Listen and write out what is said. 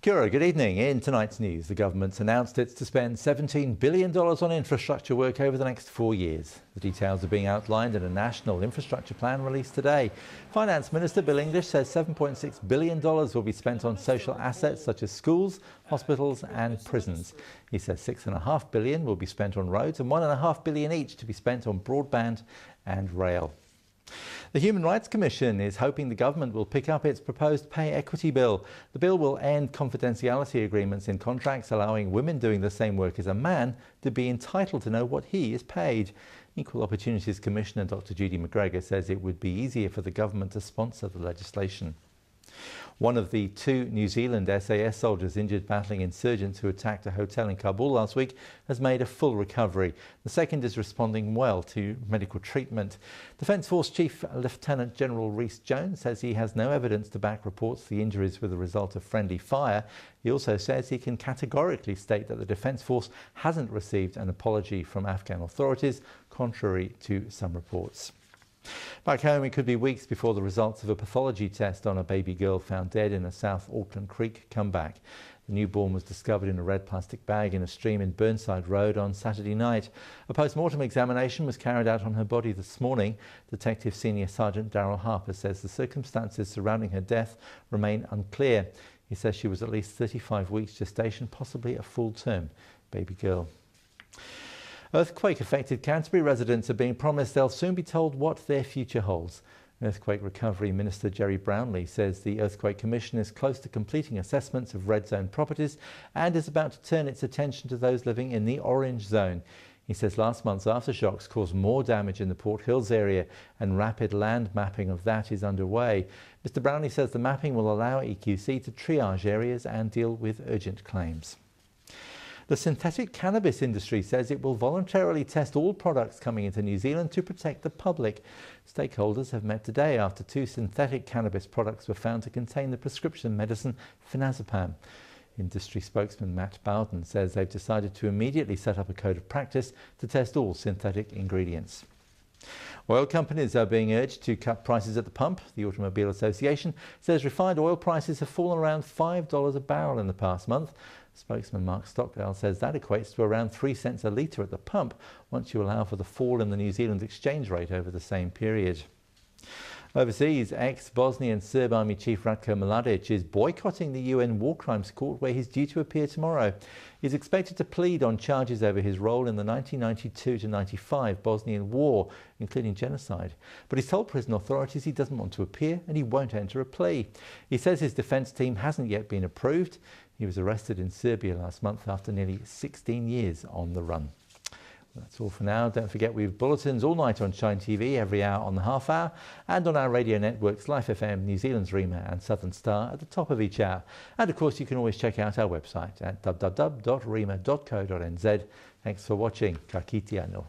Kia ora, good evening. In tonight's news, the government's announced it's to spend $17 billion on infrastructure work over the next 4 years. The details are being outlined in a national infrastructure plan released today. Finance Minister Bill English says $7.6 billion will be spent on social assets such as schools, hospitals and prisons. He says $6.5 billion will be spent on roads and $1.5 billion each to be spent on broadband and rail. The Human Rights Commission is hoping the government will pick up its proposed pay equity bill. The bill will end confidentiality agreements in contracts, allowing women doing the same work as a man to be entitled to know what he is paid. Equal Opportunities Commissioner Dr. Judy McGregor says it would be easier for the government to sponsor the legislation. One of the 2 New Zealand SAS soldiers injured battling insurgents who attacked a hotel in Kabul last week has made a full recovery. The second is responding well to medical treatment. Defence Force Chief Lieutenant General Rhys Jones says he has no evidence to back reports the injuries were the result of friendly fire. He also says he can categorically state that the Defence Force hasn't received an apology from Afghan authorities, contrary to some reports. Back home, it could be weeks before the results of a pathology test on a baby girl found dead in a South Auckland creek come back. The newborn was discovered in a red plastic bag in a stream in Burnside Road on Saturday night. A post-mortem examination was carried out on her body this morning. Detective Senior Sergeant Darryl Harper says the circumstances surrounding her death remain unclear. He says she was at least 35 weeks gestation, possibly a full-term baby girl. Earthquake-affected Canterbury residents are being promised they'll soon be told what their future holds. Earthquake Recovery Minister Jerry Brownlee says the Earthquake Commission is close to completing assessments of red zone properties and is about to turn its attention to those living in the orange zone. He says last month's aftershocks caused more damage in the Port Hills area and rapid land mapping of that is underway. Mr Brownlee says the mapping will allow EQC to triage areas and deal with urgent claims. The synthetic cannabis industry says it will voluntarily test all products coming into New Zealand to protect the public. Stakeholders have met today after 2 synthetic cannabis products were found to contain the prescription medicine phenazepam. Industry spokesman Matt Bowden says they've decided to immediately set up a code of practice to test all synthetic ingredients. Oil companies are being urged to cut prices at the pump. The Automobile Association says refined oil prices have fallen around $5 a barrel in the past month. Spokesman Mark Stockdale says that equates to around 3 cents a litre at the pump once you allow for the fall in the New Zealand exchange rate over the same period. Overseas, ex-Bosnian Serb Army Chief Radko Maladic is boycotting the UN War Crimes Court where he's due to appear tomorrow. He's expected to plead on charges over his role in the 1992-95 Bosnian War, including genocide. But he's told prison authorities he doesn't want to appear and he won't enter a plea. He says his defence team hasn't yet been approved. He was arrested in Serbia last month after nearly 16 years on the run. Well, that's all for now. Don't forget we have bulletins all night on Shine TV, every hour on the half hour, and on our radio networks Life FM, New Zealand's Rima and Southern Star at the top of each hour. And of course you can always check out our website at www.rima.co.nz. Thanks for watching. Ka kite anō.